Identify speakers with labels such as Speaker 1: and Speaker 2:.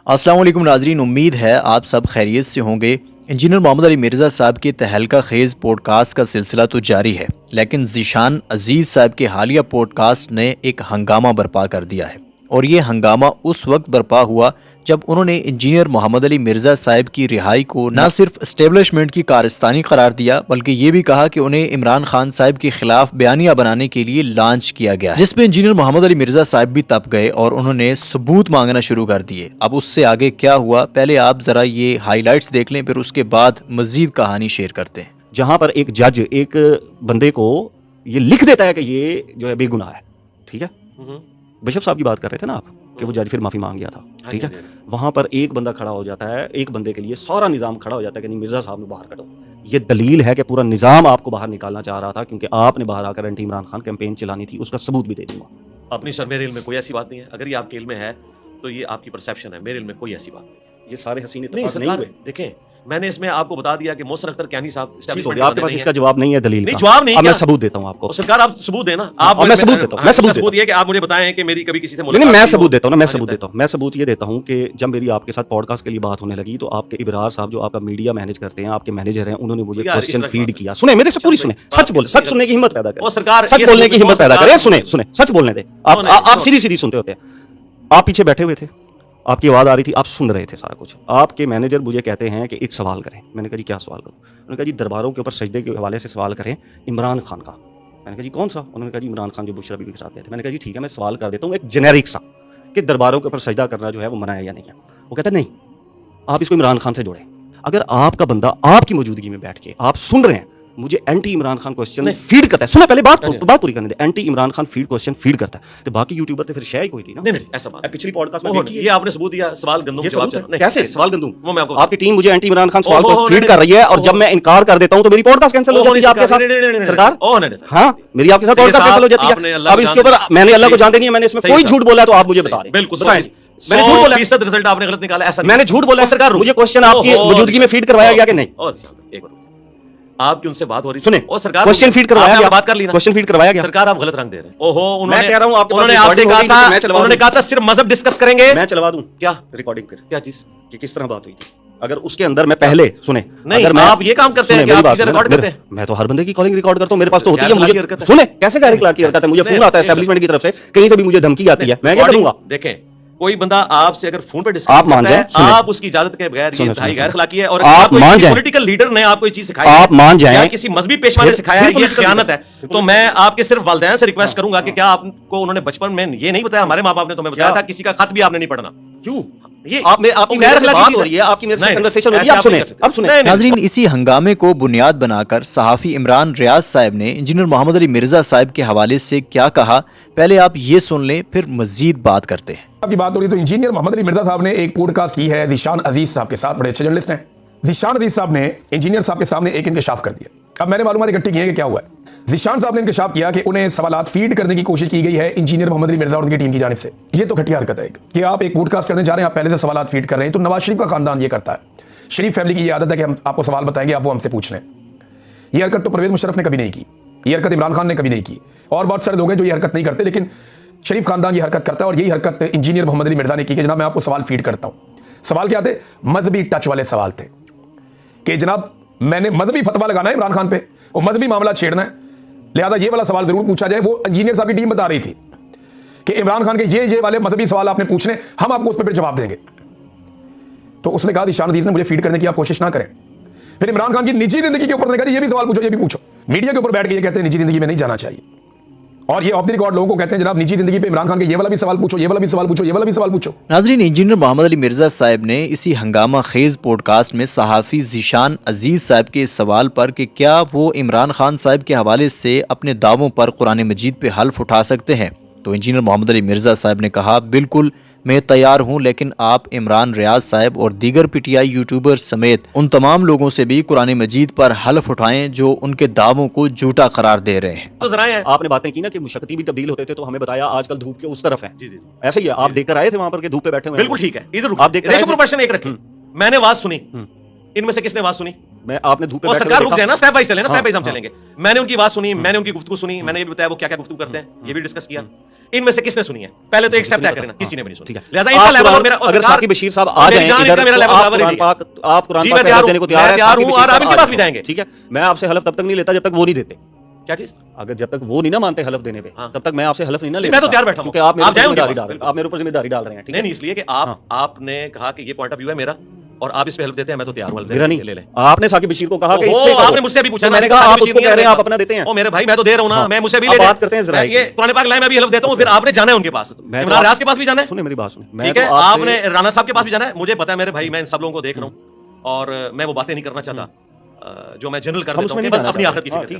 Speaker 1: अस्सलाम वालेकुम नाजरीन, उम्मीद है आप सब खैरियत से होंगे। इंजीनियर मोहम्मद अली मिर्ज़ा साहब के तहलका खेज़ पॉडकास्ट का सिलसिला तो जारी है, लेकिन ज़ीशान अजीज़ साहब के हालिया पॉडकास्ट ने एक हंगामा बर्पा कर दिया है। और ये हंगामा उस वक्त बर्पा हुआ जब उन्होंने इंजीनियर मोहम्मद अली मिर्ज़ा साहब की रिहाई को न सिर्फ इस्टेब्लिशमेंट की कारस्तानी करार दिया, बल्कि ये भी कहा कि उन्हें इमरान खान साहब के खिलाफ बयानिया बनाने के लिए लॉन्च किया गया, जिसमें इंजीनियर मोहम्मद अली मिर्ज़ा साहब भी तप गए और उन्होंने सबूत मांगना शुरू कर दिए। अब उससे आगे क्या हुआ, पहले आप जरा ये हाईलाइट्स देख लें, फिर उसके बाद मजीद कहानी शेयर करते हैं।
Speaker 2: जहां पर एक जज एक बंदे को ये लिख देता है कि ये जो है बेगुनाह है, ठीक है। बिशप साहब की बात कर रहे थे ना आप, कि वो जज फिर माफी मांग गया था, ठीक है। वहां पर एक बंदा खड़ा हो जाता है, एक बंदे के लिए सारा निजाम खड़ा हो जाता है कि नहीं, मिर्जा साहब ने बाहर करो। ये दलील है कि पूरा निजाम आपको बाहर निकालना चाह रहा था, क्योंकि आपने बाहर आकर एंटी इमरान खान कैंपेन चलानी थी। उसका सबूत भी दे दूंगा।
Speaker 3: अपनी सर, मेरे इल्म में कोई ऐसी बात नहीं है। अगर ये आपके इल्म में है तो ये आपकी परसेप्शन है, मेरे इल्म में कोई ऐसी बात नहीं।
Speaker 2: ये सारे हसीन
Speaker 3: नहीं सरकार, देखें मैंने इसमें आपको बता दिया कि मोहसिन अख्तर कैनी साहब
Speaker 2: आपके पास इसका जवाब नहीं है, दलील
Speaker 3: नहीं, जवाब नहीं।
Speaker 2: मैं सबूत देता हूं आपको।
Speaker 3: सरकार आप सबूत देना, आप
Speaker 2: मैं सबूत देता हूं। मैं सबूत
Speaker 3: ये कि आप मुझे बताएं कि मेरी कभी किसी से
Speaker 2: नहीं, मैं सबूत देता हूं ना, मैं सबूत देता हूं। मैं सबूत ये देता हूं कि जब मेरी आपके साथ पॉडकास्ट के लिए बात होने लगी तो आपके इब्रार साहब जो आपका मीडिया मैनेज करते हैं, आपके मैनेजर हैं, उन्होंने मुझे क्वेश्चन फीड किया। सुने मेरे से पूरी सुने, सच बोले, सच सुनने की हिम्मत पैदा करें,
Speaker 3: सरकार
Speaker 2: सच बोलने की हिम्मत पैदा करें। सुने सुने, सच बोलने दे। आप सीधी सीधी सुनते होते हैं। आप पीछे बैठे हुए थे, आपकी आवाज़ आ रही थी, आप सुन रहे थे सारा कुछ। आपके मैनेजर मुझे कहते हैं कि एक सवाल करें। मैंने कहा जी क्या सवाल करूं? उन्होंने कहा जी दरबारों के ऊपर सजदे के हवाले से सवाल करें इमरान खान का। मैंने कहा जी कौन सा? उन्होंने कहा जी इमरान खान जो बुशरा बीबी के साथ गए थे। मैंने कहा जी ठीक है, मैं सवाल कर देता हूँ एक जेनेरिक सा, कि दरबारों के ऊपर सजदा करना जो है वो मना है या नहीं है। वो कहते नहीं, आप इसको इमरान खान से जोड़ें। अगर आपका बंदा आपकी मौजूदगी में बैठ के आप सुन रहे हैं, मुझे anti Imran Khan question feed करता है। सुना पहले बात पूरी करने दे। Anti Imran Khan question feed करता है, तो बाकी यूट्यूबर तो फिर शेयर ही कोई थी ना।
Speaker 3: नहीं ऐसा बात
Speaker 2: पिछली पॉडकास्ट में
Speaker 3: ये आपने सबूत दिया, सवाल गंदूम
Speaker 2: कैसे सवाल गंदूम?
Speaker 3: वो मैं आपको,
Speaker 2: आपकी टीम मुझे एंटी इमरान खान सवाल को फीड कर रही है, और जब मैं इनकार कर देता हूं तो मेरी पॉडकास्ट कैंसिल हो जाती है आपके साथ। सरकार हाँ, मेरी आपके साथ पॉडकास्ट कैंसिल हो जाती है। अब इसके ऊपर मैंने अल्लाह को जानते नहीं है, मैंने इसमें कोई झूठ बोला है तो आप मुझे बता दें।
Speaker 3: बिल्कुल
Speaker 2: मैंने झूठ बोला,
Speaker 3: रिजल्ट आपने गलत निकाला, ऐसा
Speaker 2: मैंने झूठ बोला। सरकार मुझे क्वेश्चन आपकी मौजूदगी में फीड करवाया गया कि नहीं?
Speaker 3: आपकी उनसे बात हो रही,
Speaker 2: सुने,
Speaker 3: और सरकार
Speaker 2: क्वेश्चन फीड करवाया गया,
Speaker 3: बात कर ली ना,
Speaker 2: क्वेश्चन फीड करवाया गया।
Speaker 3: सरकार आप गलत रंग दे रहे हैं। ओहो,
Speaker 2: मैं कह रहा हूं आपके
Speaker 3: उन्होंने आपसे कहा था, उन्होंने कहा था सिर्फ मजहब डिस्कस करेंगे।
Speaker 2: मैं चलवा दूं
Speaker 3: क्या
Speaker 2: रिकॉर्डिंग? फिर
Speaker 3: क्या चीज
Speaker 2: कि किस तरह बात हुई थी? अगर उसके अंदर मैं पहले सुने,
Speaker 3: नहीं अगर आप ये काम करते हैं कि आप चीजें रिकॉर्ड करते हैं।
Speaker 2: मैं तो हर बंदे की कॉलिंग रिकॉर्ड करता हूं, मेरे पास तो होती है। मुझे सुने कैसे गैर इखलाकी हरकत है, मुझे फोन आता है एस्टैब्लिशमेंट की तरफ से, कहीं से भी मुझे धमकी आती है, मैं क्या करूंगा?
Speaker 3: देखें, कोई बंदा आपसे अगर फोन पे डिस्कस
Speaker 2: आप मान जाए,
Speaker 3: आप उसकी इजाजत के बगैर ये गैर इखलाकी है। और
Speaker 2: आप मान जाए,
Speaker 3: पॉलिटिकल लीडर ने आपको ये चीज सिखाई,
Speaker 2: आप मान जाए,
Speaker 3: या किसी मजहबी पेशवा ने सिखाया है ये खयानत है, तो मैं आपके सिर्फ वालिदैन से रिक्वेस्ट करूंगा कि क्या आपको उन्होंने बचपन में ये नहीं बताया? हमारे माँ बाप ने तुम्हें बताया था किसी का खत भी आपने नहीं पढ़ना। क्यों? ये आपकी गैर इखलाकी हो रही है, आपकी मेरे से कन्वर्सेशन हो रही है। आप सुने, अब सुने।
Speaker 1: नाज़रीन, इसी हंगामे को बुनियाद बनाकर सहाफ़ी इमरान रियाज साहब ने इंजीनियर मोहम्मद अली मिर्ज़ा साहब के हवाले से क्या कहा, पहले आप ये सुन लें, फिर मजीद बात करते हैं।
Speaker 4: आपकी बात हो रही तो इंजीनियर मोहम्मद अली मिर्ज़ा साहब ने एक पॉडकास्ट की है ज़ीशान अजीज साहब के साथ, बड़े अच्छे जर्नलिस्ट हैं। ज़ीशान अजीज साहब ने इंजीनियर साहब के सामने एक इंकशाफ कर दिया। अब मैंने मालूमात इकट्ठी की है कि क्या हुआ है। ज़ीशान साहब ने इंकशाफ किया कि उन्हें सवालात फीड करने की कोशिश की गई है इंजीनियर मोहम्मद अली मिर्ज़ा और उनकी टीम की जानिब से। ये तो घटिया हरकत है कि आप एक पॉडकास्ट करने जा रहे हैं, आप पहले से सवालात फीड कर रहे हैं। तो नवाज शरीफ का खानदान ये करता है, शरीफ फैमिली की ये आदत है कि हम आपको सवाल बताएंगे, आप वो हमसे पूछ लें। ये हरकत तो परवेज़ मुशर्रफ ने कभी नहीं की, ये हरकत इमरान खान ने कभी नहीं की, और बहुत सारे लोग हैं जो ये हरकत नहीं करते, लेकिन शरीफ खानदान ये हरकत करता है। और यही हरकत इंजीनियर मोहम्मद अली मिर्ज़ा ने की कि जनाब मैं आपको सवाल फीड करता हूँ। सवाल क्या थे? मजहबी टच वाले सवाल थे कि जनाब मैंने मजहबी फतवा लगाना है इमरान खान पे और मजहबी मामला छेड़ना है, लिहाजा ये वाला सवाल जरूर पूछा जाए। वो इंजीनियर साहब की टीम बता रही थी कि इमरान खान के ये वाले मजहबी सवाल आपने पूछने, हम आपको उस पर जवाब देंगे। तो उसने कहा ईशान अजीज ने मुझे फीड करने की आप कोशिश ना करें। फिर इमरान खान की निजी जिंदगी के ऊपर ने कहा ये भी सवाल पूछो, ये भी पूछो। मीडिया के ऊपर बैठ के ये कहते हैं निजी जिंदगी में नहीं जाना चाहिए, और ये ऑफ द रिकॉर्ड लोगों को कहते हैं जनाब निजी जिंदगी पे इमरान खान के ये वाला भी सवाल पूछो, ये वाला भी सवाल पूछो, ये वाला भी सवाल पूछो।
Speaker 1: नाज़रीन, इंजीनियर मोहम्मद अली मिर्ज़ा साहब ने इसी हंगामा खेज़ पॉडकास्ट में सहाफ़ी ज़ीशान अजीज़ साहब के सवाल पर कि क्या वो इमरान खान साहब के हवाले से अपने दावों पर कुरान मजीद पे हल्फ उठा सकते हैं, तो इंजीनियर मोहम्मद अली मिर्ज़ा साहब ने कहा बिल्कुल मैं तैयार हूं, लेकिन आप इमरान रियाज साहब और दीगर पीटीआई यूट्यूबर समेत उन तमाम लोगों से भी कुरान मजीद पर हल्फ उठाएं जो उनके दावों को झूठा करार दे रहे हैं।
Speaker 3: तो जरा
Speaker 2: आपने बातें की ना कि मुशक्कती भी तब्दील होते थे, तो हमें बताया आजकल धूप के उस तरफ है। ऐसे ही है, आप देखकर आए थे वहां पर कि धूप पे बैठे हुए।
Speaker 3: बिल्कुल ठीक है, इधर
Speaker 2: आप देख
Speaker 3: क्वेश्चन एक रखें। मैंने आवाज सुनी, इनमें से किसने आवाज सुनी?
Speaker 2: मैं आपने धूप पे बैठे
Speaker 3: सरकार रुक जाए ना, स्टेप बाय चले ना, स्टेप बाय हम चलेंगे। मैंने उनकी बात सुनी, मैंने उनकी गुफ्तगू सुनी, मैंने ये बताया वो क्या क्या गुफ्तगू करते हैं, ये भी डिस्कस किया। ان میں سے کس نے سنی ہے؟ پہلے تو ایک سٹیپ طے کریں نا، کسی نے بھی نہیں سنی.
Speaker 2: ٹھیک ہے.
Speaker 3: لہٰذا ان کا لیول اور میرا
Speaker 2: اگر ثاقب بشیر صاحب آ جائیں ادھر تو آپ قرآن پاک پہ حلف دینے کو تیار ہیں؟
Speaker 3: تیار ہوں اور آپ ان کے پاس بھی جائیں گے.
Speaker 2: ٹھیک ہے, میں آپ سے حلف تب تک نہیں لیتا جب تک وہ نہیں دیتے.
Speaker 3: کیا چیز؟
Speaker 2: اگر جب تک وہ نہیں نہ مانتے حلف دینے پہ تب تک میں آپ سے حلف نہیں نہ لیتا.
Speaker 3: میں تو تیار بیٹھا ہوں,
Speaker 2: کیونکہ آپ میرے
Speaker 3: آپ
Speaker 2: اوپر ذمہ داری ڈال رہے ہیں.
Speaker 3: نہیں اس لیے کہ آپ نے کہا کہ یہ پوائنٹ آف ویو ہے میرا اور آپ اس پہ حلف دیتے ہیں, میں تو تیار ہوں.
Speaker 2: میرا نہیں,
Speaker 3: لے لیں.
Speaker 2: آپ نے ثاقب بشیر کو کہا کہ
Speaker 3: آپ نے مجھ سے بھی پوچھا,
Speaker 2: میں نے کہا آپ اس کو کہہ رہے ہیں آپ اپنا دیتے ہیں.
Speaker 3: میرے بھائی میں تو دے رہا ہوں نا, میں مجھ سے بھی لے
Speaker 2: بات کرتے ہیں ذرا.
Speaker 3: یہ قرآن پاک لائے میں بھی حلف دیتا ہوں, پھر آپ نے جانا ہے ان کے پاس, عمران ریاض کے پاس بھی جانا ہے.
Speaker 2: سنیں میری بات سنیں,
Speaker 3: ٹھیک ہے, آپ نے رانا صاحب کے پاس بھی جانا ہے. مجھے پتا ہے میرے بھائی, میں ان سب لوگوں کو دیکھ رہا ہوں اور میں وہ باتیں نہیں کرنا چاہتا جو میں جنرل کر دیتا ہوں, بس اپنی آخرت کی فکر.